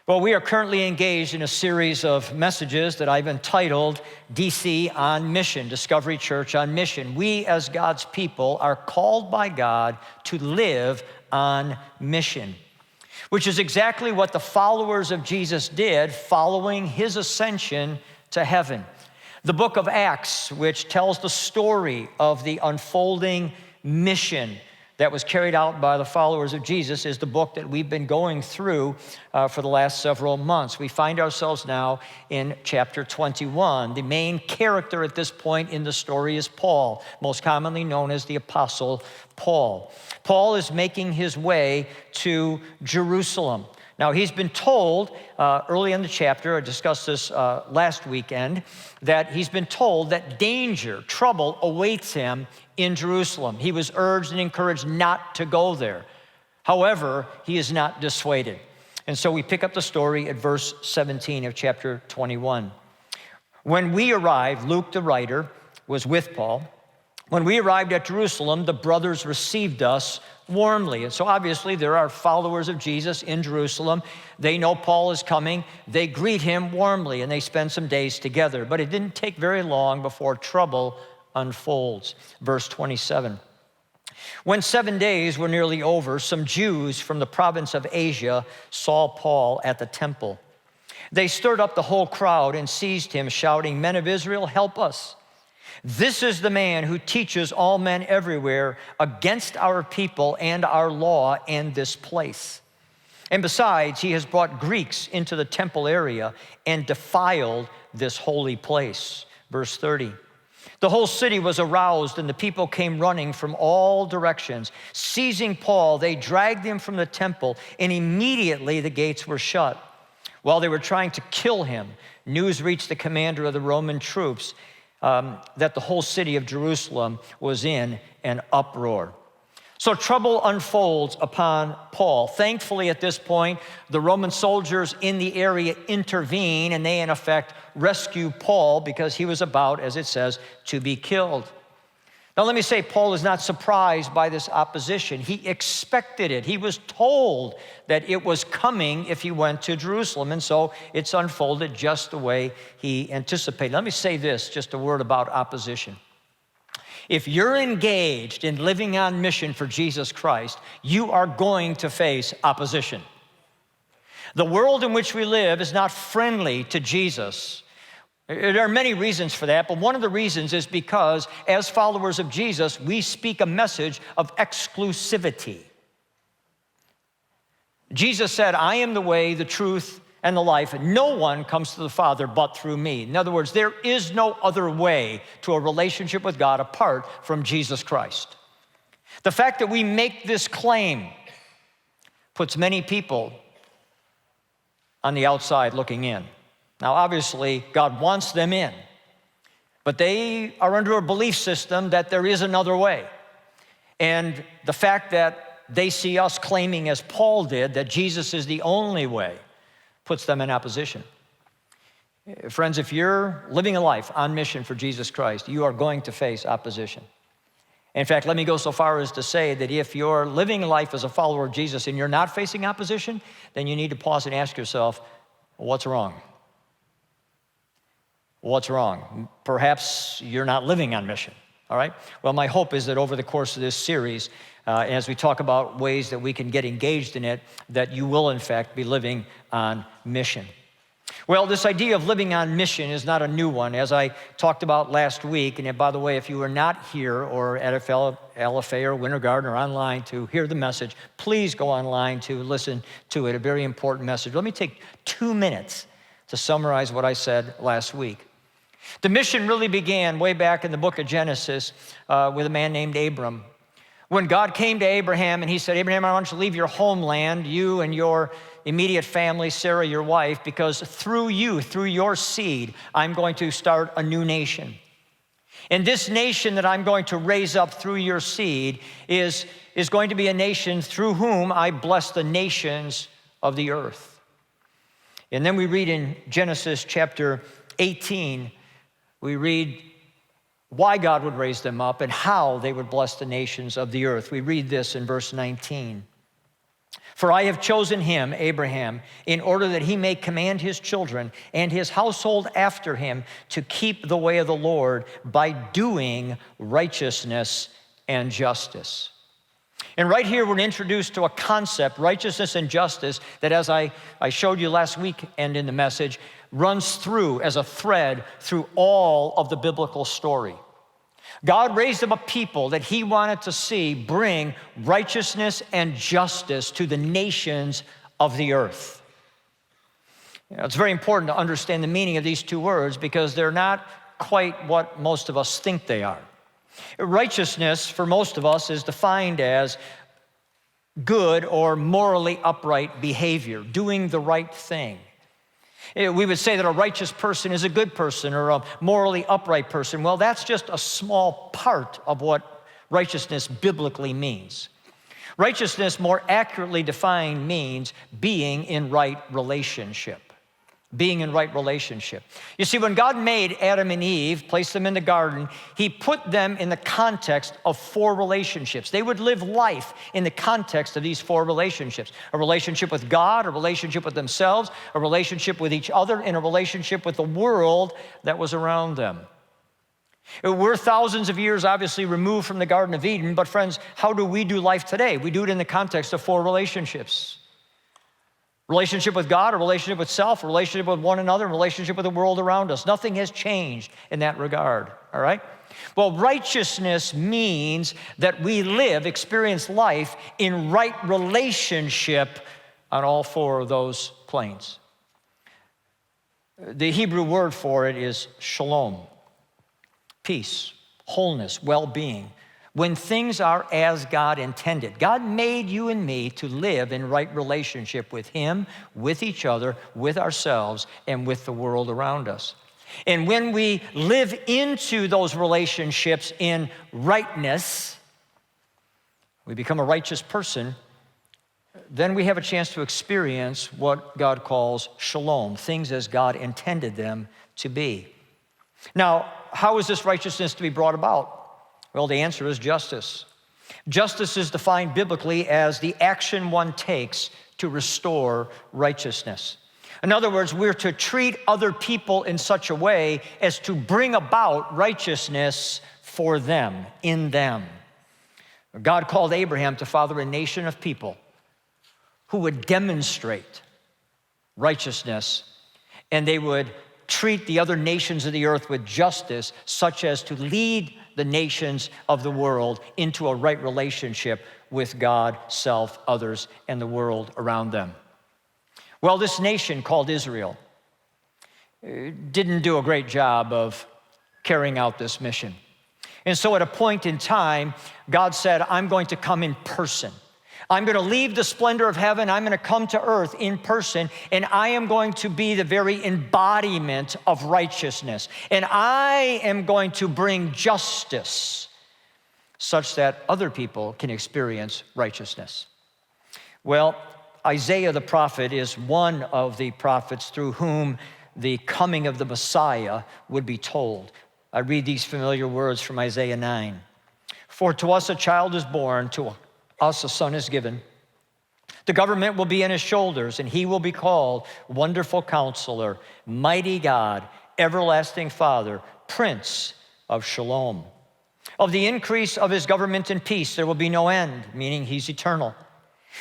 Well, we are currently engaged in a series of messages that I've entitled DC on Mission, Discovery Church on Mission. We as God's people are called by God to live on mission, which is exactly what the followers of Jesus did following his ascension to heaven. The book of Acts, which tells the story of the unfolding mission that was carried out by the followers of Jesus, is the book that we've been going through for the last several months. We find ourselves now in chapter 21. The main character at this point in the story is Paul, most commonly known as the Apostle Paul. Paul is making his way to Jerusalem. Now, he's been told early in the chapter, I discussed this last weekend, that he's been told that danger, trouble awaits him in Jerusalem. He was urged and encouraged not to go there. However, he is not dissuaded. And so we pick up the story at verse 17 of chapter 21. When we arrived, Luke the writer was with Paul. When we arrived at Jerusalem, the brothers received us warmly. And so obviously there are followers of Jesus in Jerusalem. They know Paul is coming. They greet him warmly and they spend some days together. But it didn't take very long before trouble unfolds. Verse 27. When 7 days were nearly over, some Jews from the province of Asia saw Paul at the temple. They stirred up the whole crowd and seized him, shouting, "Men of Israel, help us. This is the man who teaches all men everywhere against our people and our law and this place. And besides, he has brought Greeks into the temple area and defiled this holy place." Verse 30. The whole city was aroused and the people came running from all directions. Seizing Paul, they dragged him from the temple, and immediately the gates were shut. While they were trying to kill him, news reached the commander of the Roman troops that the whole city of Jerusalem was in an uproar. So trouble unfolds upon Paul. Thankfully, at this point, the Roman soldiers in the area intervene, and they, in effect, rescue Paul because he was about, as it says, to be killed. Now, let me say, Paul is not surprised by this opposition. He expected it. He was told that it was coming if he went to Jerusalem, and so it's unfolded just the way he anticipated. Let me say this, just a word about opposition. If you're engaged in living on mission for Jesus Christ, you are going to face opposition. The world in which we live is not friendly to Jesus. There are many reasons for that, but one of the reasons is because as followers of Jesus, we speak a message of exclusivity. Jesus said, "I am the way, the truth, and the life, and no one comes to the Father but through me." In other words, there is no other way to a relationship with God apart from Jesus Christ. The fact that we make this claim puts many people on the outside looking in. Now, obviously, God wants them in, but they are under a belief system that there is another way. And the fact that they see us claiming, as Paul did, that Jesus is the only way, puts them in opposition. Friends, if you're living a life on mission for Jesus Christ, you are going to face opposition. In fact, let me go so far as to say that if you're living a life as a follower of Jesus and you're not facing opposition, then you need to pause and ask yourself, what's wrong? What's wrong? Perhaps you're not living on mission, all right? Well, my hope is that over the course of this series, as we talk about ways that we can get engaged in it, that you will, in fact, be living on mission. Well, this idea of living on mission is not a new one, as I talked about last week. And by the way, if you were not here or at LFA or Winter Garden or online to hear the message, please go online to listen to it, a very important message. Let me take 2 minutes to summarize what I said last week. The mission really began way back in the book of Genesis with a man named Abram. When God came to Abraham and he said, "Abraham, I want you to leave your homeland, you and your immediate family, Sarah, your wife, because through you, through your seed, I'm going to start a new nation. And this nation that I'm going to raise up through your seed is going to be a nation through whom I bless the nations of the earth." And then we read in Genesis chapter 18, we read why God would raise them up and how they would bless the nations of the earth. We read this in verse 19. For I have chosen him, Abraham, in order that he may command his children and his household after him to keep the way of the Lord by doing righteousness and justice. And right here, we're introduced to a concept, righteousness and justice, that as I showed you last week and in the message, runs through as a thread through all of the biblical story. God raised up a people that he wanted to see bring righteousness and justice to the nations of the earth. It's very important to understand the meaning of these two words because they're not quite what most of us think they are. Righteousness, for most of us, is defined as good or morally upright behavior, doing the right thing. We would say that a righteous person is a good person or a morally upright person. Well, that's just a small part of what righteousness biblically means. Righteousness, more accurately defined, means being in right relationship. Being in right relationship. You see, when God made Adam and Eve, placed them in the garden, he put them in the context of 4 relationships. They would live life in the context of these 4 relationships. A relationship with God, a relationship with themselves, a relationship with each other, and a relationship with the world that was around them. We're thousands of years, obviously, removed from the Garden of Eden, but friends, how do we do life today? We do it in the context of 4 relationships. Relationship with God, a relationship with self, a relationship with one another, a relationship with the world around us. Nothing has changed in that regard, all right? Well, righteousness means that we experience life in right relationship on all 4 of those planes. The Hebrew word for it is shalom, peace, wholeness, well-being. When things are as God intended. God made you and me to live in right relationship with him, with each other, with ourselves, and with the world around us. And when we live into those relationships in rightness, we become a righteous person, then we have a chance to experience what God calls shalom, things as God intended them to be. Now, how is this righteousness to be brought about? Well, the answer is justice. Justice is defined biblically as the action one takes to restore righteousness. In other words, we're to treat other people in such a way as to bring about righteousness for them, in them. God called Abraham to father a nation of people who would demonstrate righteousness, and they would treat the other nations of the earth with justice, such as to lead the nations of the world into a right relationship with God, self, others, and the world around them. Well, this nation called Israel didn't do a great job of carrying out this mission. And so at a point in time, God said, I'm going to come in person. I'm going to leave the splendor of heaven. I'm going to come to earth in person, and I am going to be the very embodiment of righteousness. And I am going to bring justice such that other people can experience righteousness. Well, Isaiah the prophet is one of the prophets through whom the coming of the Messiah would be told. I read these familiar words from Isaiah 9. For to us a child is born, to us a son is given. The government will be on his shoulders, and he will be called Wonderful Counselor, Mighty God, Everlasting Father, Prince of Shalom. Of the increase of his government and peace there will be no end, meaning he's eternal.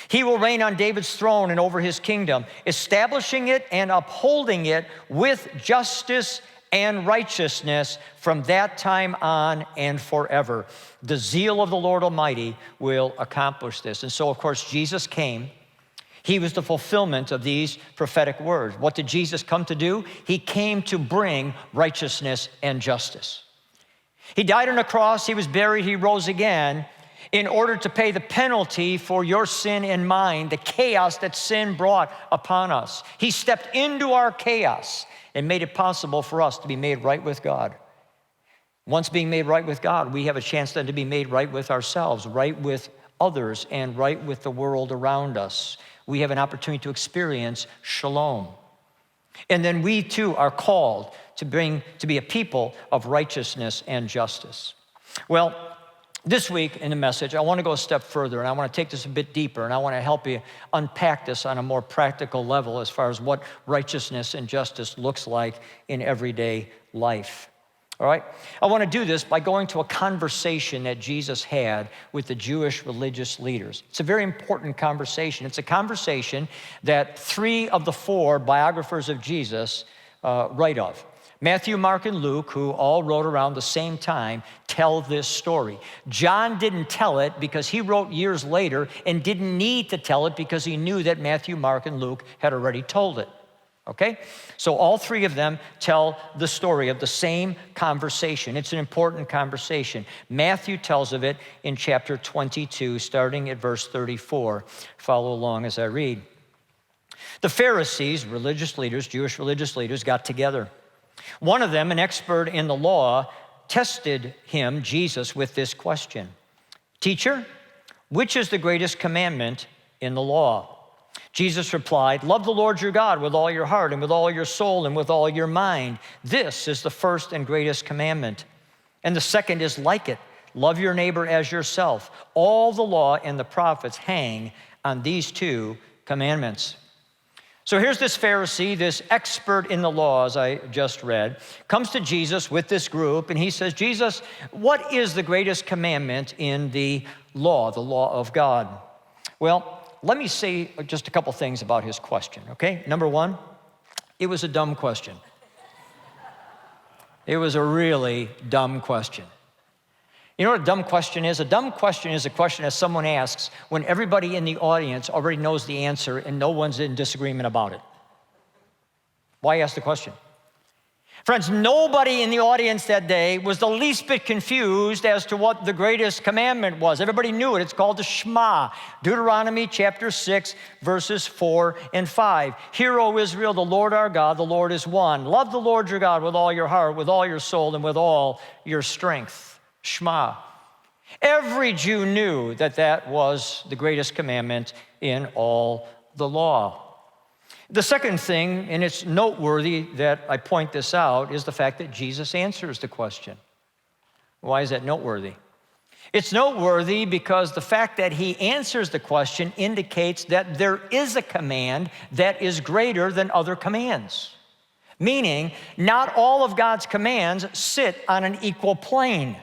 He will reign on David's throne and over his kingdom, establishing it and upholding it with justice and righteousness from that time on and forever. The zeal of the Lord Almighty will accomplish this. And so, of course, Jesus came. He was the fulfillment of these prophetic words. What did Jesus come to do? He came to bring righteousness and justice. He died on a cross, he was buried, he rose again in order to pay the penalty for your sin and mine, the chaos that sin brought upon us. He stepped into our chaos and made it possible for us to be made right with God. Once being made right with God, we have a chance then to be made right with ourselves, right with others, and right with the world around us. We have an opportunity to experience shalom. And then we too are called to be a people of righteousness and justice. Well, This week in the message, I want to go a step further, and I want to take this a bit deeper, and I want to help you unpack this on a more practical level as far as what righteousness and justice looks like in everyday life. All right? I want to do this by going to a conversation that Jesus had with the Jewish religious leaders. It's a very important conversation. It's a conversation that 3 of the 4 biographers of Jesus write of. Matthew, Mark, and Luke, who all wrote around the same time, tell this story. John didn't tell it because he wrote years later and didn't need to tell it because he knew that Matthew, Mark, and Luke had already told it. Okay? So all 3 of them tell the story of the same conversation. It's an important conversation. Matthew tells of it in chapter 22, starting at verse 34. Follow along as I read. The Pharisees, religious leaders, Jewish religious leaders, got together. One of them, an expert in the law, tested him, Jesus, with this question. Teacher, which is the greatest commandment in the law? Jesus replied, love the Lord your God with all your heart and with all your soul and with all your mind. This is the first and greatest commandment. And the second is like it. Love your neighbor as yourself. All the law and the prophets hang on these 2 commandments. So here's this Pharisee, this expert in the law, as I just read, comes to Jesus with this group, and he says, Jesus, what is the greatest commandment in the law of God? Well, let me say just a couple things about his question, okay? Number 1, it was a dumb question. It was a really dumb question. You know what a dumb question is? A dumb question is a question that someone asks when everybody in the audience already knows the answer and no one's in disagreement about it. Why ask the question? Friends, nobody in the audience that day was the least bit confused as to what the greatest commandment was. Everybody knew it. It's called the Shema. Deuteronomy chapter 6, verses 4 and 5. Hear, O Israel, the Lord our God, the Lord is one. Love the Lord your God with all your heart, with all your soul, and with all your strength. Shema. Every Jew knew that that was the greatest commandment in all the law. The second thing, and it's noteworthy that I point this out, is the fact that Jesus answers the question. Why is that noteworthy? It's noteworthy because the fact that he answers the question indicates that there is a command that is greater than other commands. Meaning, not all of God's commands sit on an equal plane.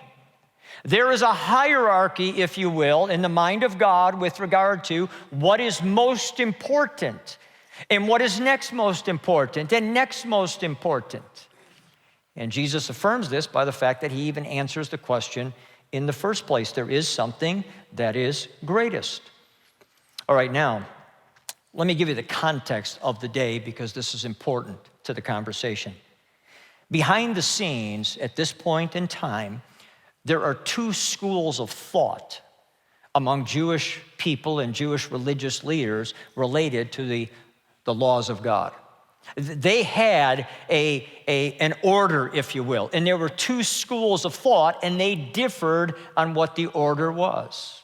There is a hierarchy, if you will, in the mind of God with regard to what is most important and what is next most important and next most important. And Jesus affirms this by the fact that he even answers the question in the first place. There is something that is greatest. All right, now, let me give you the context of the day because this is important to the conversation. Behind the scenes, at this point in time, there are 2 schools of thought among Jewish people and Jewish religious leaders related to the laws of God. They had an order, if you will, and there were 2 schools of thought, and they differed on what the order was.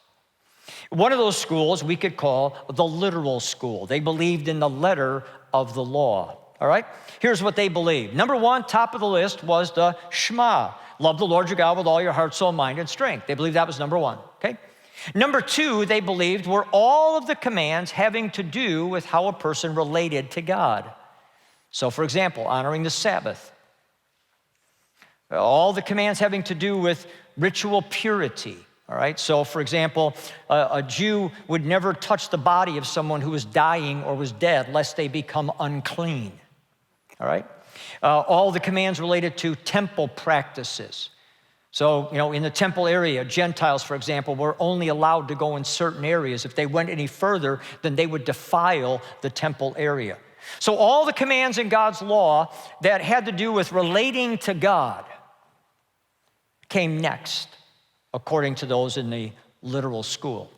One of those schools we could call the literal school. They believed in the letter of the law, all right? Here's what they believed. Number 1, top of the list, was the Shema. Love the Lord your God with all your heart, soul, mind, and strength. They believed that was number 1, okay? Number 2, they believed, were all of the commands having to do with how a person related to God. So, for example, honoring the Sabbath. All the commands having to do with ritual purity, all right? So, for example, a Jew would never touch the body of someone who was dying or was dead lest they become unclean, all right? All the commands related to temple practices. So, in the temple area, Gentiles, for example, were only allowed to go in certain areas. If they went any further, then they would defile the temple area. So all the commands in God's law that had to do with relating to God came next, according to those in the literal school.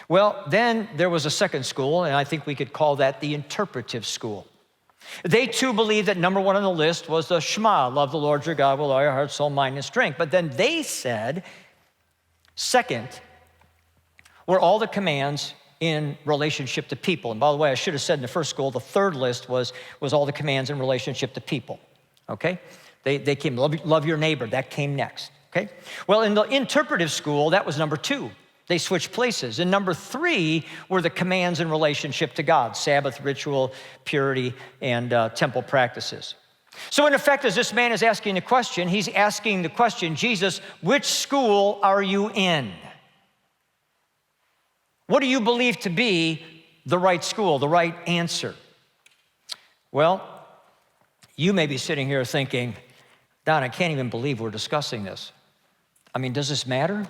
Well, then there was a second school, and I think we could call that the interpretive school. They too believed that number 1 on the list was the Shema, love the Lord your God with all your heart, soul, mind, and strength. But then they said, second, were all the commands in relationship to people. And by the way, I should have said in the first school, the third list was all the commands in relationship to people, okay? They came, love your neighbor, that came next, okay? Well, in the interpretive school, that was number 2. They switched places. And number 3 were the commands in relationship to God, Sabbath ritual, purity, and temple practices. So in effect, as this man is asking the question, he's asking the question, Jesus, which school are you in? What do you believe to be the right school, the right answer? Well, you may be sitting here thinking, Don, I can't even believe we're discussing this. I mean, does this matter?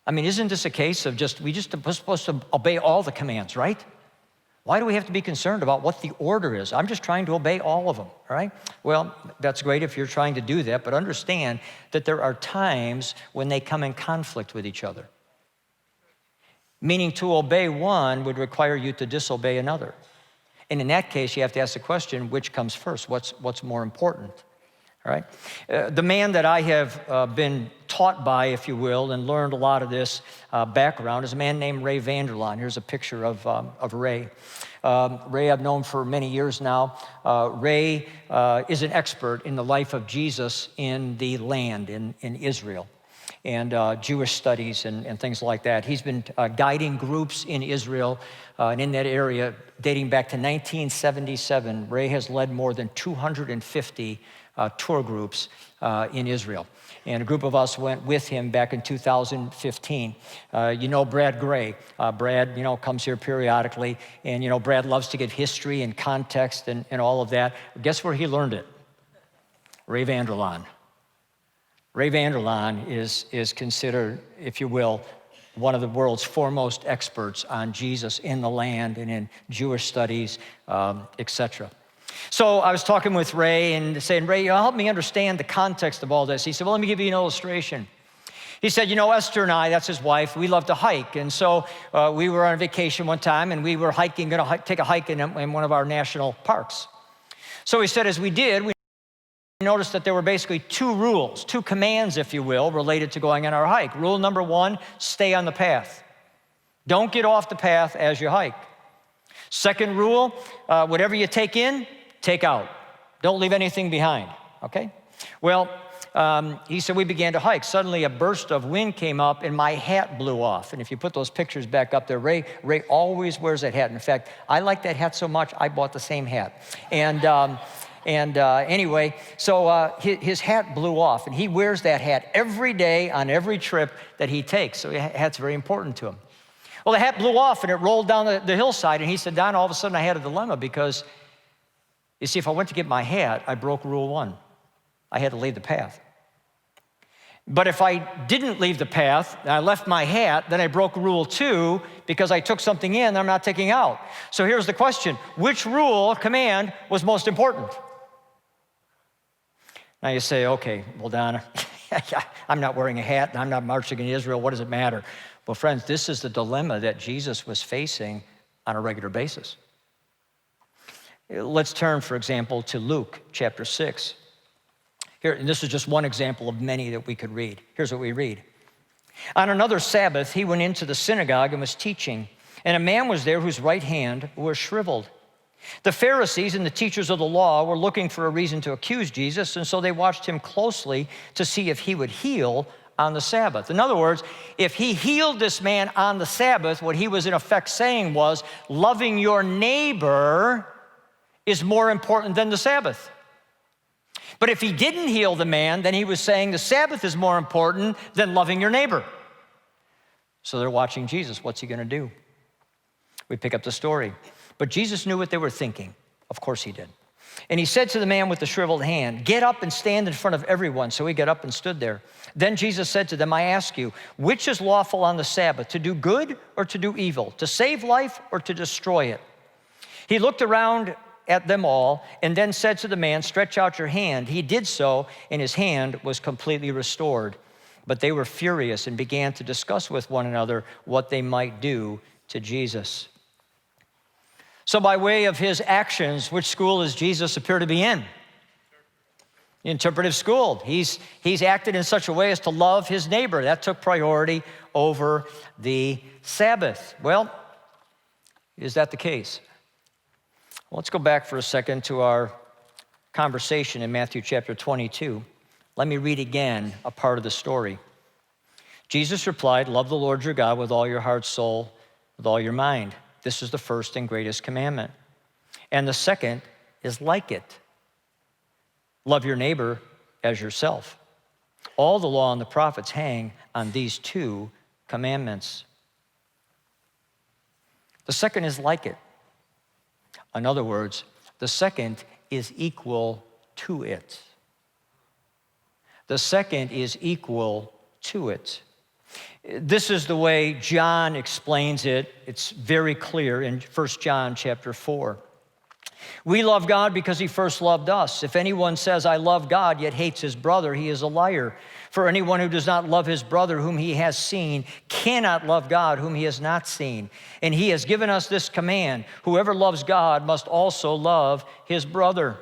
I mean, isn't this a case of we're supposed to obey all the commands, right? Why do we have to be concerned about what the order is? I'm just trying to obey all of them, all right? Well, that's great if you're trying to do that, but understand that there are times when they come in conflict with each other. Meaning to obey one would require you to disobey another. And in that case, you have to ask the question, which comes first? What's more important? All right? The man that I have been taught by, if you will, and learned a lot of this background is a man named Ray Vanderlaan. Here's a picture of Ray. Ray I've known for many years now. Ray is an expert in the life of Jesus in the land, in Israel, and Jewish studies and things like that. He's been guiding groups in Israel and in that area dating back to 1977. Ray has led more than 250 tour groups in Israel. And a group of us went with him back in 2015. You know Brad Gray. Brad, comes here periodically. And, Brad loves to give history and context and all of that. Guess where he learned it? Ray Vanderlaan. Ray Vanderlaan is considered, if you will, one of the world's foremost experts on Jesus in the land and in Jewish studies, etc. So I was talking with Ray and saying, Ray, help me understand the context of all this. He said, well, let me give you an illustration. He said, Esther and I, that's his wife, we love to hike. And so we were on vacation one time and we were going to take a hike in one of our national parks. So he said, as we did, we noticed that there were basically 2 rules, 2 commands, if you will, related to going on our hike. Rule number 1, stay on the path. Don't get off the path as you hike. Second rule, whatever you take in, take out. Don't leave anything behind, okay? Well, he said we began to hike. Suddenly a burst of wind came up and my hat blew off. And if you put those pictures back up there, Ray always wears that hat. In fact, I like that hat so much, I bought the same hat. Anyway, so his hat blew off, and he wears that hat every day on every trip that he takes. So the hat's very important to him. Well, the hat blew off, and it rolled down the hillside, and he said, Don, all of a sudden I had a dilemma because, you see, if I went to get my hat, I broke rule 1. I had to leave the path. But if I didn't leave the path, and I left my hat, then I broke rule 2 because I took something in that I'm not taking out. So here's the question. Which rule, command, was most important? Now you say, okay, well, Don, I'm not wearing a hat, and I'm not marching in Israel. What does it matter? Well, friends, this is the dilemma that Jesus was facing on a regular basis. Let's turn, for example, to Luke chapter 6. Here, and this is just one example of many that we could read. Here's what we read. On another Sabbath, he went into the synagogue and was teaching, and a man was there whose right hand was shriveled. The Pharisees and the teachers of the law were looking for a reason to accuse Jesus, and so they watched him closely to see if he would heal on the Sabbath. In other words, if he healed this man on the Sabbath, what he was in effect saying was, loving your neighbor is more important than the Sabbath. But if he didn't heal the man, then he was saying the Sabbath is more important than loving your neighbor. So they're watching Jesus. What's he going to do? We pick up the story. But Jesus knew what they were thinking. Of course he did. And he said to the man with the shriveled hand, get up and stand in front of everyone. So he got up and stood there. Then Jesus said to them, I ask you, which is lawful on the Sabbath, to do good or to do evil, to save life or to destroy it? He looked around at them all and then said to the man, stretch out your hand. He did so, and his hand was completely restored. But they were furious and began to discuss with one another what they might do to Jesus. So by way of his actions, which school does Jesus appear to be in? Interpretive school. He's acted in such a way as to love his neighbor. That took priority over the Sabbath. Well, is that the case? Well, let's go back for a second to our conversation in Matthew chapter 22. Let me read again a part of the story. Jesus replied, love the Lord your God with all your heart, soul, with all your mind. This is the first and greatest commandment. And the second is like it. Love your neighbor as yourself. All the law and the prophets hang on these two commandments. The second is like it. In other words, the second is equal to it. The second is equal to it. This is the way John explains it. It's very clear in 1 John chapter 4. We love God because he first loved us. If anyone says, I love God, yet hates his brother, he is a liar. For anyone who does not love his brother whom he has seen cannot love God whom he has not seen. And he has given us this command, whoever loves God must also love his brother.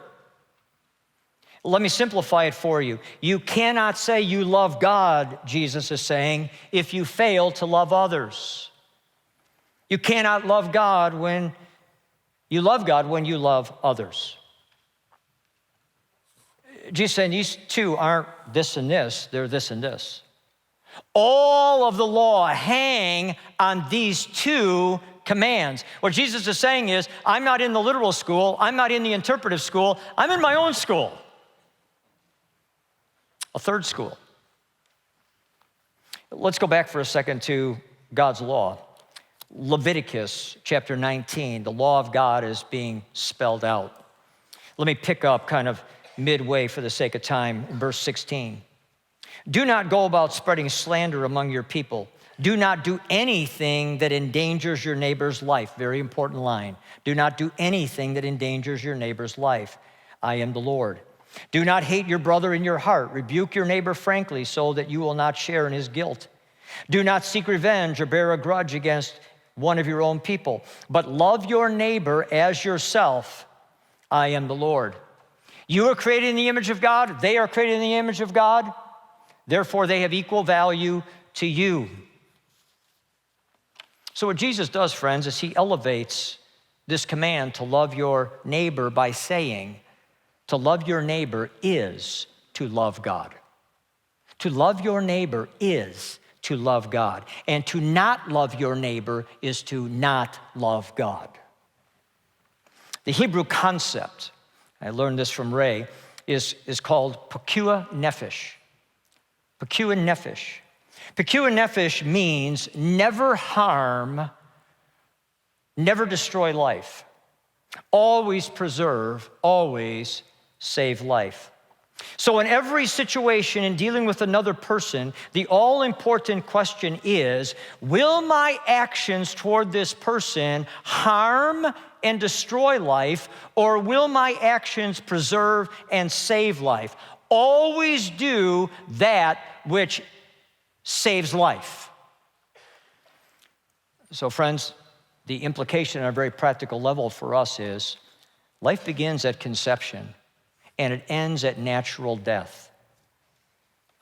Let me simplify it for you. You cannot say you love God, Jesus is saying, if you fail to love others. You cannot love God when you love others. Jesus saying these two aren't this and this, they're this and this. All of the law hang on these two commands. What Jesus is saying is, I'm not in the literal school, I'm not in the interpretive school, I'm in my own school. A third school. Let's go back for a second to God's law. Leviticus chapter 19, the law of God is being spelled out. Let me pick up kind of midway for the sake of time in verse 16. Do not go about spreading slander among your people. Do not do anything that endangers your neighbor's life. Very important line. Do not do anything that endangers your neighbor's life. I am the Lord. Do not hate your brother in your heart. Rebuke your neighbor frankly so that you will not share in his guilt. Do not seek revenge or bear a grudge against one of your own people, but love your neighbor as yourself. I am the Lord. You are created in the image of God. They are created in the image of God. Therefore, they have equal value to you. So what Jesus does, friends, is he elevates this command to love your neighbor by saying, to love your neighbor is to love God. To love your neighbor is to love God. And to not love your neighbor is to not love God. The Hebrew concept, I learned this from Ray, is called pekua nefesh. Pekua nefesh. Pekua nefesh means never harm, never destroy life. Always preserve, always save life. So in every situation in dealing with another person, the all-important question is, will my actions toward this person harm and destroy life, or will my actions preserve and save life? Always do that which saves life. So friends, the implication on a very practical level for us is, life begins at conception and it ends at natural death.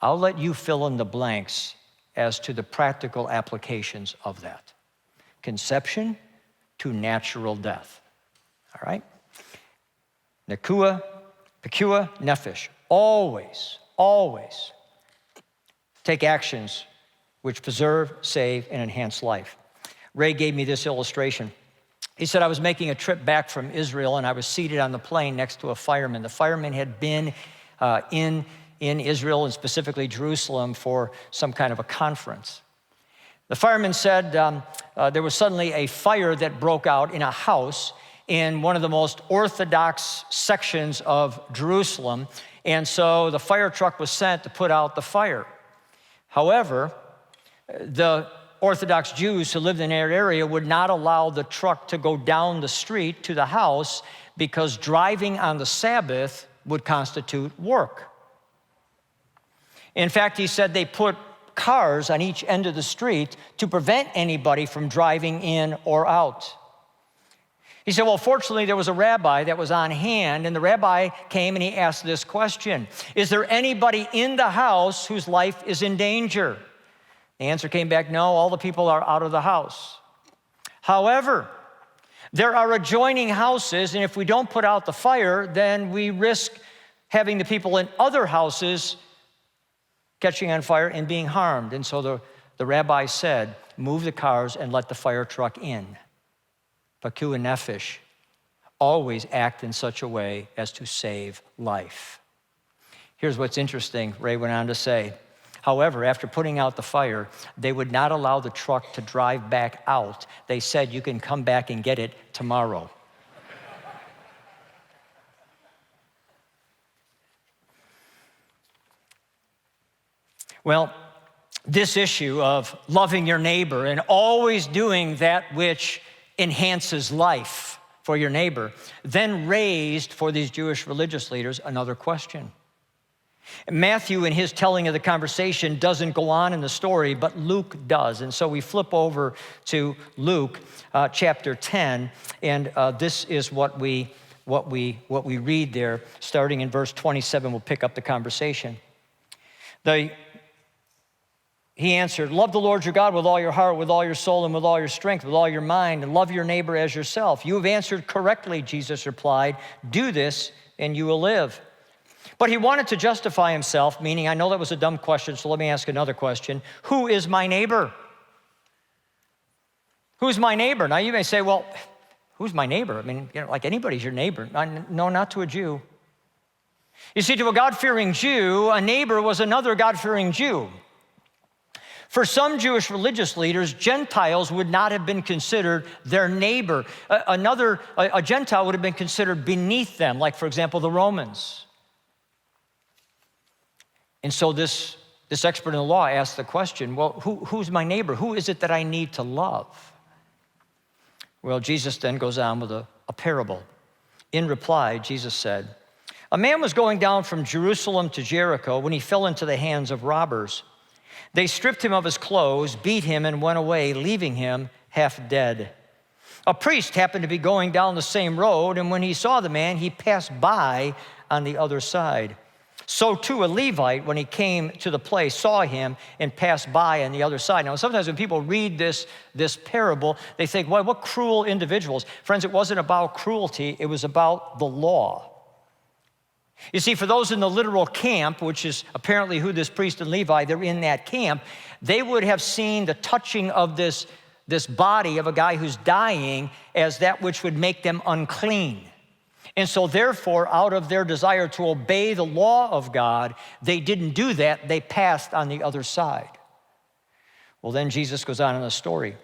I'll let you fill in the blanks as to the practical applications of that. Conception to natural death. All right? Pekua nefesh. Always, always take actions which preserve, save, and enhance life. Ray gave me this illustration. He said, I was making a trip back from Israel, and I was seated on the plane next to a fireman. The fireman had been in Israel, and specifically Jerusalem, for some kind of a conference. The fireman said there was suddenly a fire that broke out in a house in one of the most Orthodox sections of Jerusalem, and so the fire truck was sent to put out the fire. However, the Orthodox Jews who lived in their area would not allow the truck to go down the street to the house because driving on the Sabbath would constitute work. In fact, he said they put cars on each end of the street to prevent anybody from driving in or out. He said, well, fortunately, there was a rabbi that was on hand, and the rabbi came and he asked this question: is there anybody in the house whose life is in danger? The answer came back, no, all the people are out of the house. However, there are adjoining houses, and if we don't put out the fire, then we risk having the people in other houses catching on fire and being harmed. And so the rabbi said, move the cars and let the fire truck in. Paku nefesh, always act in such a way as to save life. Here's what's interesting, Ray went on to say. However, after putting out the fire, they would not allow the truck to drive back out. They said, you can come back and get it tomorrow. Well, this issue of loving your neighbor and always doing that which enhances life for your neighbor then raised for these Jewish religious leaders another question. Matthew, in his telling of the conversation, doesn't go on in the story, but Luke does. And so we flip over to Luke chapter 10, and this is what we read there. Starting in verse 27, we'll pick up the conversation. He answered, love the Lord your God with all your heart, with all your soul, and with all your strength, with all your mind, and love your neighbor as yourself. You have answered correctly, Jesus replied. Do this, and you will live. But he wanted to justify himself, meaning, I know that was a dumb question, so let me ask another question. Who is my neighbor? Who's my neighbor? Now you may say, well, who's my neighbor? I mean, like anybody's your neighbor. No, not to a Jew. You see, to a God-fearing Jew, a neighbor was another God-fearing Jew. For some Jewish religious leaders, Gentiles would not have been considered their neighbor. A Gentile would have been considered beneath them, like, for example, the Romans. And so this expert in the law asked the question, well, who's my neighbor? Who is it that I need to love? Well, Jesus then goes on with a parable. In reply, Jesus said, a man was going down from Jerusalem to Jericho when he fell into the hands of robbers. They stripped him of his clothes, beat him, and went away, leaving him half dead. A priest happened to be going down the same road, and when he saw the man, he passed by on the other side. So too a Levite, when he came to the place, saw him and passed by on the other side. Now, sometimes when people read this parable, they think, well, what cruel individuals. Friends, it wasn't about cruelty, it was about the law. You see, for those in the literal camp, which is apparently who this priest and Levi, they're in that camp, they would have seen the touching of this body of a guy who's dying as that which would make them unclean. And so therefore, out of their desire to obey the law of God, they didn't do that. They passed on the other side. Well, then Jesus goes on in the story.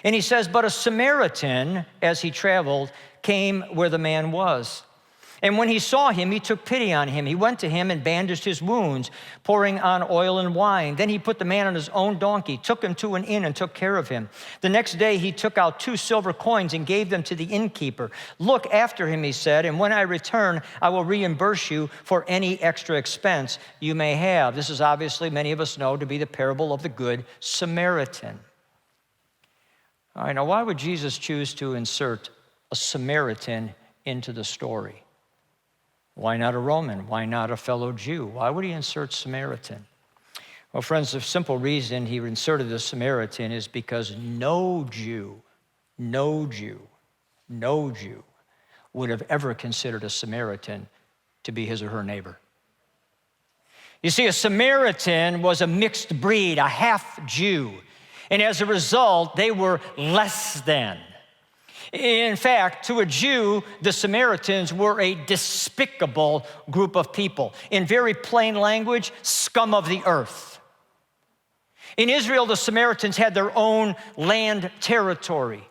And he says, but a Samaritan, as he traveled, came where the man was. And when he saw him, he took pity on him. He went to him and bandaged his wounds, pouring on oil and wine. Then he put the man on his own donkey, took him to an inn, and took care of him. The next day he took out 2 silver coins and gave them to the innkeeper. Look after him, he said, and when I return, I will reimburse you for any extra expense you may have. This is obviously, many of us know, to be the parable of the Good Samaritan. All right, now why would Jesus choose to insert a Samaritan into the story? Why not a Roman? Why not a fellow Jew? Why would he insert Samaritan? Well, friends, the simple reason he inserted the Samaritan is because no Jew would have ever considered a Samaritan to be his or her neighbor. You see, a Samaritan was a mixed breed, a half Jew, and as a result, they were less than. In fact, to a Jew, the Samaritans were a despicable group of people. In very plain language, scum of the earth. In Israel, the Samaritans had their own land territory.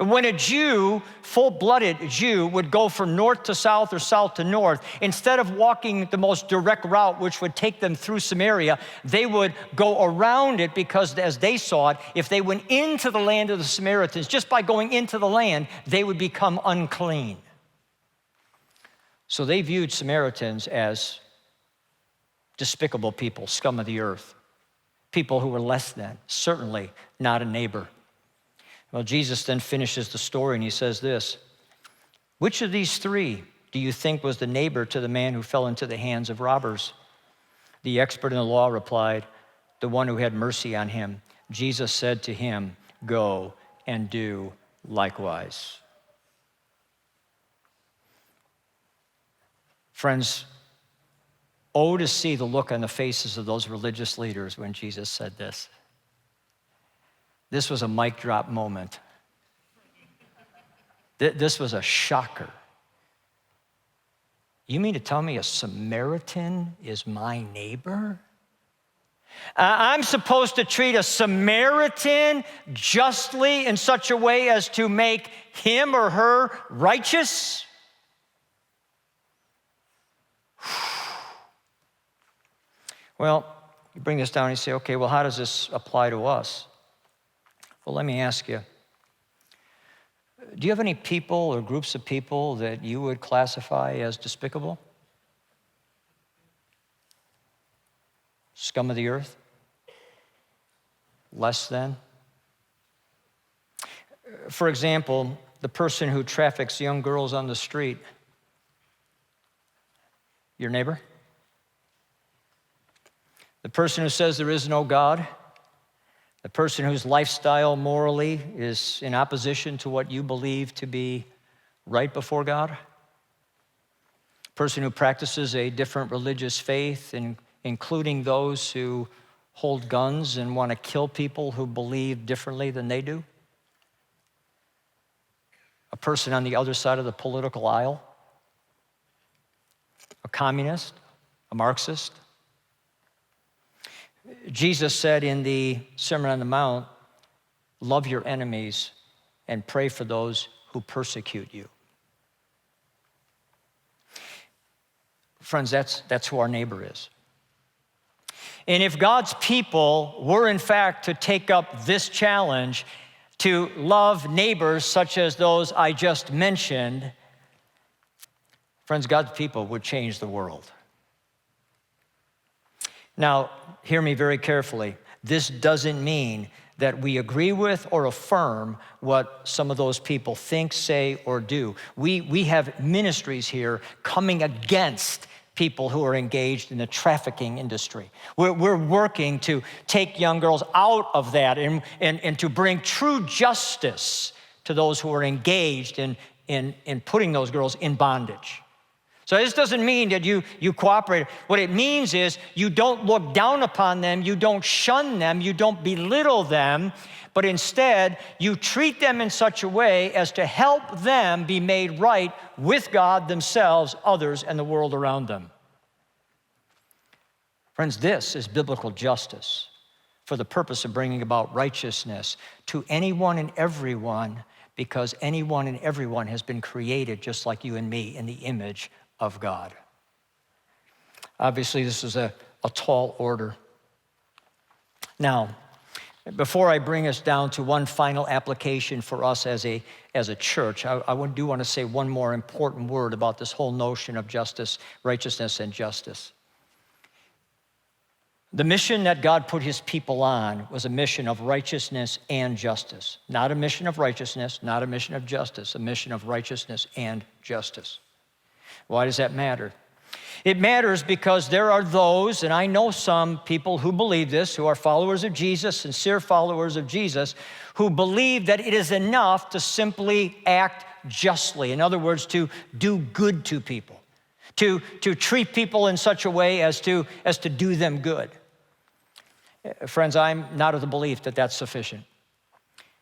When a Jew, full-blooded Jew, would go from north to south or south to north, instead of walking the most direct route, which would take them through Samaria, they would go around it because, as they saw it, if they went into the land of the Samaritans, just by going into the land, they would become unclean. So they viewed Samaritans as despicable people, scum of the earth, people who were less than, certainly not a neighbor. Well, Jesus then finishes the story and he says this, which of these 3 do you think was the neighbor to the man who fell into the hands of robbers? The expert in the law replied, the one who had mercy on him. Jesus said to him, go and do likewise. Friends, Oh, to see the look on the faces of those religious leaders when Jesus said this. This was a mic drop moment. This was a shocker. You mean to tell me a Samaritan is my neighbor? I'm supposed to treat a Samaritan justly in such a way as to make him or her righteous? Well, you bring this down and you say, okay, well, how does this apply to us? Well, let me ask you. Do you have any people or groups of people that you would classify as despicable? Scum of the earth? Less than? For example, the person who traffics young girls on the street. Your neighbor? The person who says there is no God? The person whose lifestyle morally is in opposition to what you believe to be right before God? The person who practices a different religious faith, including those who hold guns and want to kill people who believe differently than they do? A person on the other side of the political aisle? A communist? A Marxist? Jesus said in the Sermon on the Mount, love your enemies and pray for those who persecute you. Friends, that's who our neighbor is. And if God's people were in fact to take up this challenge to love neighbors such as those I just mentioned, friends, God's people would change the world. Now, hear me very carefully. This doesn't mean that we agree with or affirm what some of those people think, say, or do. We have ministries here coming against people who are engaged in the trafficking industry. We're working to take young girls out of that and to bring true justice to those who are engaged in putting those girls in bondage. So this doesn't mean that you cooperate. What it means is you don't look down upon them, you don't shun them, you don't belittle them, but instead you treat them in such a way as to help them be made right with God, themselves, others, and the world around them. Friends, this is biblical justice for the purpose of bringing about righteousness to anyone and everyone, because anyone and everyone has been created just like you and me in the image of God. Obviously, this is a tall order. Now, before I bring us down to one final application for us as a church, I do want to say one more important word about this whole notion of justice, righteousness, and justice. The mission that God put his people on was a mission of righteousness and justice. Not a mission of righteousness, not a mission of justice, a mission of righteousness and justice. Why does that matter? It matters because there are those, and I know some people who believe this, who are followers of Jesus, sincere followers of Jesus, who believe that it is enough to simply act justly. In other words, to do good to people, to treat people in such a way as to do them good. Friends, I'm not of the belief that that's sufficient.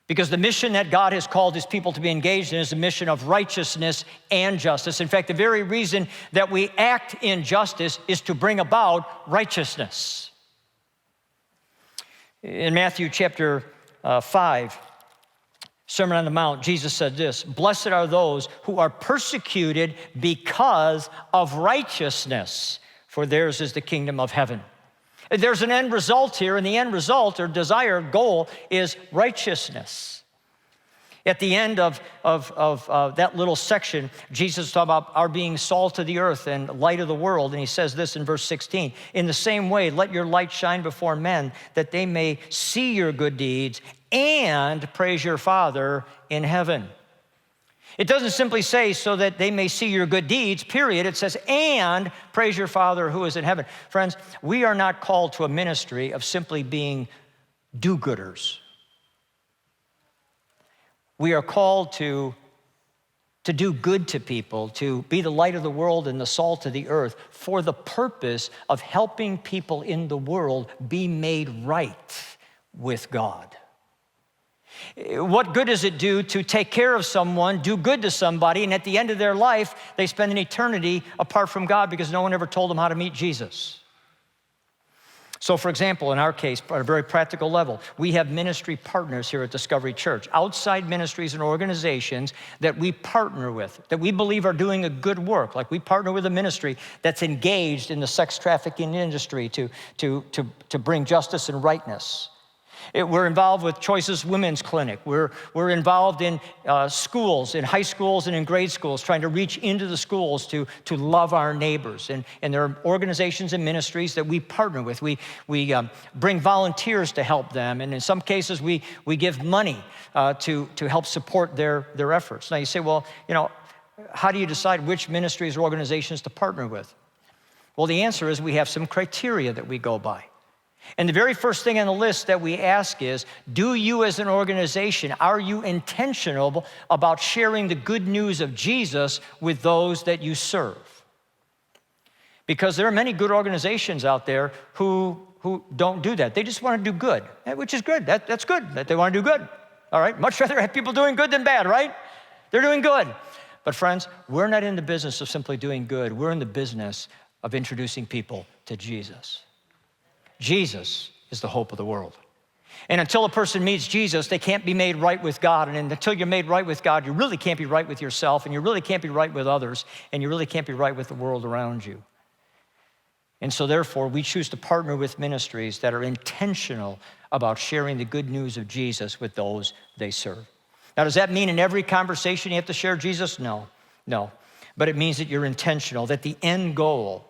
Because the mission that God has called his people to be engaged in is a mission of righteousness and justice. In fact, the very reason that we act in justice is to bring about righteousness. In Matthew chapter 5, Sermon on the Mount, Jesus said this, "Blessed are those who are persecuted because of righteousness, for theirs is the kingdom of heaven." There's an end result here, and the end result or desired goal is righteousness. At the end of that little section, Jesus talks about our being salt of the earth and light of the world, and he says this in verse 16, "In the same way, let your light shine before men, that they may see your good deeds and praise your Father in heaven." It doesn't simply say so that they may see your good deeds, period. It says, and praise your Father who is in heaven. Friends, we are not called to a ministry of simply being do-gooders. We are called to to do good to people, to be the light of the world and the salt of the earth for the purpose of helping people in the world be made right with God. What good does it do to take care of someone, do good to somebody, and at the end of their life, they spend an eternity apart from God because no one ever told them how to meet Jesus? So, for example, in our case, at a very practical level, we have ministry partners here at Discovery Church, outside ministries and organizations that we partner with, that we believe are doing a good work. Like we partner with a ministry that's engaged in the sex trafficking industry to bring justice and rightness. We're involved with Choices Women's Clinic. We're involved in schools, in high schools and in grade schools, trying to reach into the schools to love our neighbors. And there are organizations and ministries that we partner with. We bring volunteers to help them, and in some cases we give money to help support their efforts. Now you say, well, how do you decide which ministries or organizations to partner with? Well, the answer is we have some criteria that we go by. And the very first thing on the list that we ask is, do you as an organization, are you intentional about sharing the good news of Jesus with those that you serve? Because there are many good organizations out there who don't do that. They just want to do good, which is good. That's good that they want to do good. All right, much rather have people doing good than bad, right? They're doing good. But friends, we're not in the business of simply doing good. We're in the business of introducing people to Jesus. Jesus is the hope of the world. And until a person meets Jesus, they can't be made right with God. And until you're made right with God, you really can't be right with yourself, and you really can't be right with others, and you really can't be right with the world around you. And so therefore, we choose to partner with ministries that are intentional about sharing the good news of Jesus with those they serve. Now, does that mean in every conversation you have to share Jesus? No. But it means that you're intentional, that the end goal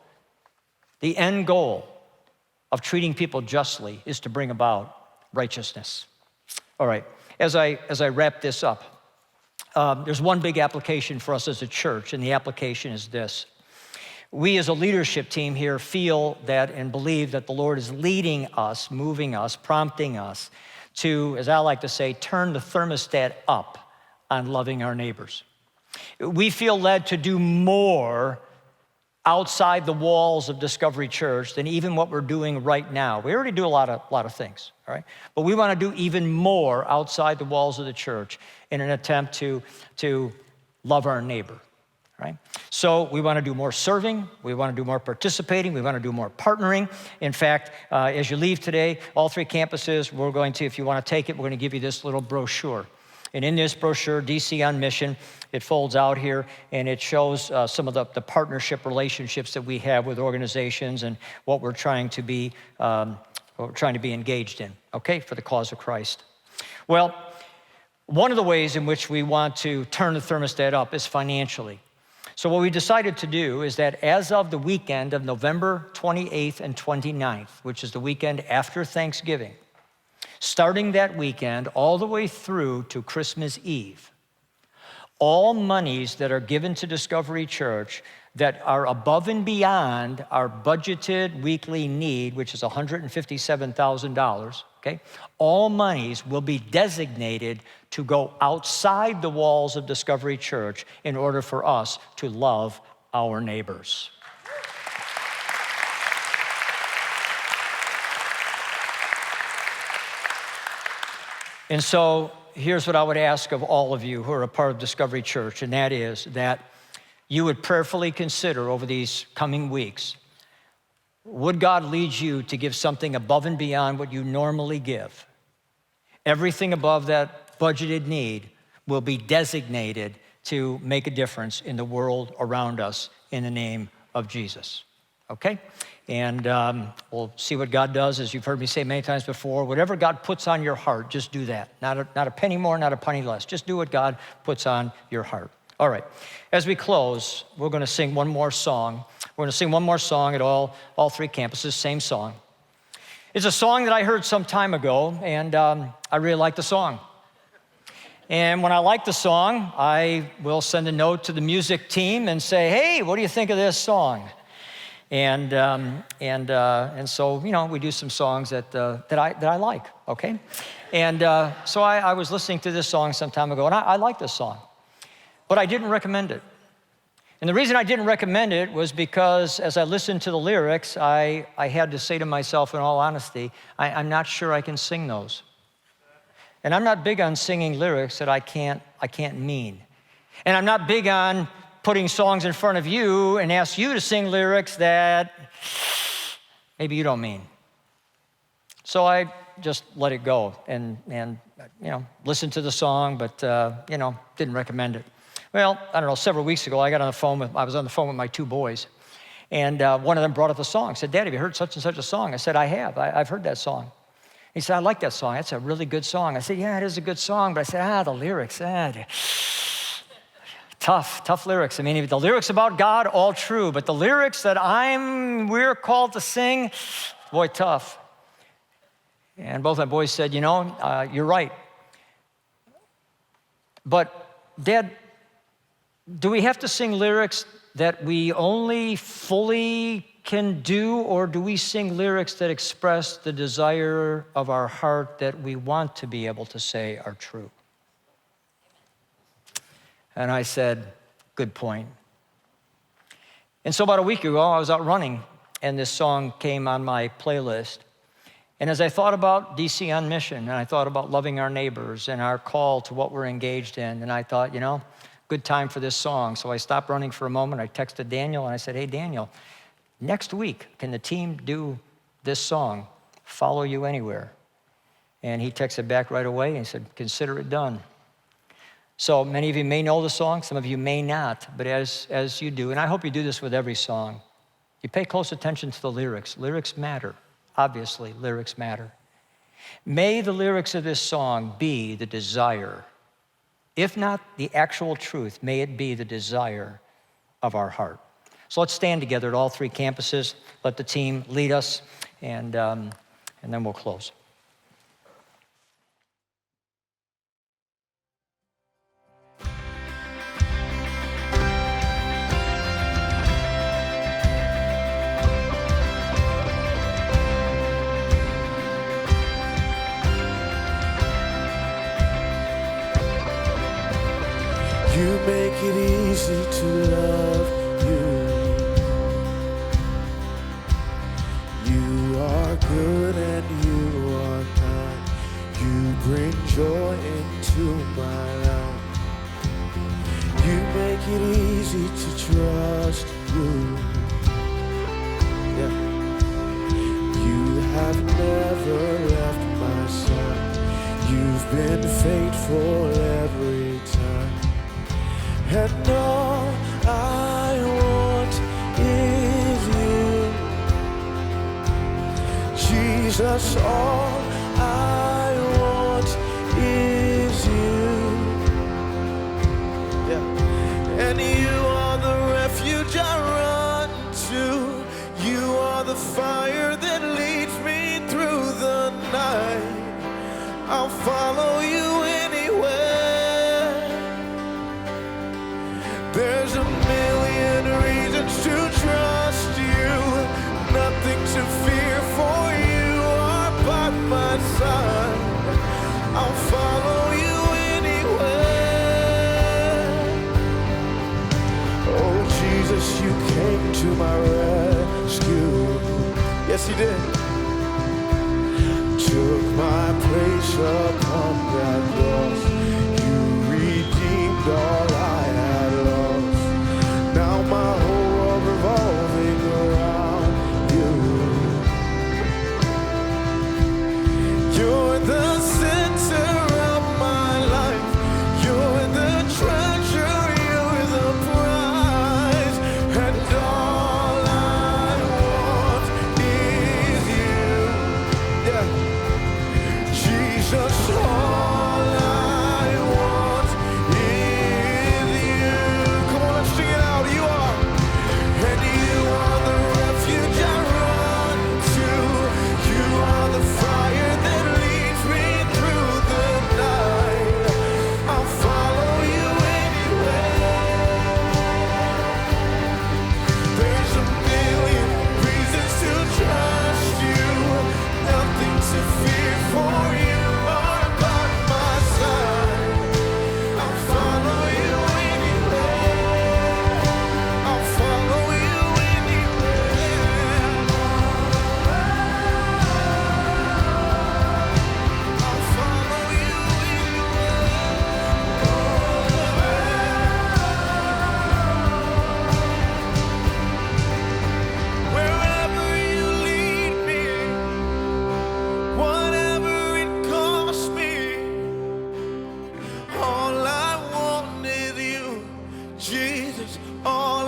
of treating people justly is to bring about righteousness. All right, as I wrap this up, there's one big application for us as a church, and the application is this. We as a leadership team here feel that and believe that the Lord is leading us, moving us, prompting us to, as I like to say, turn the thermostat up on loving our neighbors. We feel led to do more outside the walls of Discovery Church than even what we're doing right now. We already do a lot of things, all right? But we want to do even more outside the walls of the church in an attempt to love our neighbor, right? So we want to do more serving, we want to do more participating, we want to do more partnering. In fact, as you leave today, all three campuses, we're going to, if you want to take it, we're going to give you this little brochure. And in this brochure, DC on Mission, it folds out here, and it shows some of the partnership relationships that we have with organizations and what we're trying to be engaged in, okay, for the cause of Christ. Well, one of the ways in which we want to turn the thermostat up is financially. So what we decided to do is that as of the weekend of November 28th and 29th, which is the weekend after Thanksgiving, starting that weekend all the way through to Christmas Eve, all monies that are given to Discovery Church that are above and beyond our budgeted weekly need, which is $157,000, okay? All monies will be designated to go outside the walls of Discovery Church in order for us to love our neighbors. And so here's what I would ask of all of you who are a part of Discovery Church, and that is that you would prayerfully consider over these coming weeks, would God lead you to give something above and beyond what you normally give? Everything above that budgeted need will be designated to make a difference in the world around us in the name of Jesus, okay? And we'll see what God does. As you've heard me say many times before, whatever God puts on your heart, just do that. Not a penny more, not a penny less. Just do what God puts on your heart. All right, as we close, we're going to sing one more song. We're going to sing one more song at all three campuses, same song. It's a song that I heard some time ago, and I really like the song. And when I like the song, I will send a note to the music team and say, hey, what do you think of this song? And so, you know, we do some songs that I like, okay? And so I was listening to this song some time ago, and I like this song. but I didn't recommend it. And the reason I didn't recommend it was because as I listened to the lyrics, I had to say to myself, in all honesty, I'm not sure I can sing those. And I'm not big on singing lyrics that I can't mean. And I'm not big on putting songs in front of you and ask you to sing lyrics that maybe you don't mean. So I just let it go and listened to the song, but didn't recommend it. Well, I don't know, several weeks ago, I was on the phone with my two boys, and one of them brought up the song. Said, "Dad, have you heard such and such a song?" I said, "I have. I've heard that song." He said, "I like that song. That's a really good song." I said, "Yeah, it is a good song," but I said, the lyrics, tough lyrics. I mean, the lyrics about God, all true, but the lyrics that we're called to sing, boy, tough. And both my boys said, you're right. But, Dad, do we have to sing lyrics that we only fully can do, or do we sing lyrics that express the desire of our heart that we want to be able to say are true? And I said, good point. And so about a week ago, I was out running, and this song came on my playlist. And as I thought about DC on mission, and I thought about loving our neighbors and our call to what we're engaged in, and I thought, good time for this song. So I stopped running for a moment. I texted Daniel, and I said, "Hey, Daniel, next week, can the team do this song, Follow You Anywhere?" And he texted back right away, and he said, "Consider it done." So many of you may know the song, some of you may not, but as you do, and I hope you do this with every song, you pay close attention to the lyrics. Lyrics matter. Obviously, lyrics matter. May the lyrics of this song be the desire, if not the actual truth, may it be the desire of our heart. So let's stand together at all three campuses. Let the team lead us, and then we'll close. You make it easy to love you. You are good and you are kind. You bring joy into my life. You make it easy to trust you. Yeah. You have never left my side. You've been faithful every time. And all I want is you. Jesus, all I want is you. Yeah. And you are the refuge I run to. You are the fire that leads me through the night. I'll follow you anywhere. There's a million reasons to trust you, nothing to fear, for you are by my side. I'll follow you anywhere. Oh Jesus, you came to my rescue. Yes, you did. Took my place upon that cross. You redeemed all I had lost. Now my whole world revolving around you. You're the center of my life. You're the treasure. You're the prize. And all I want is you. Yeah. Jesus, all I want is all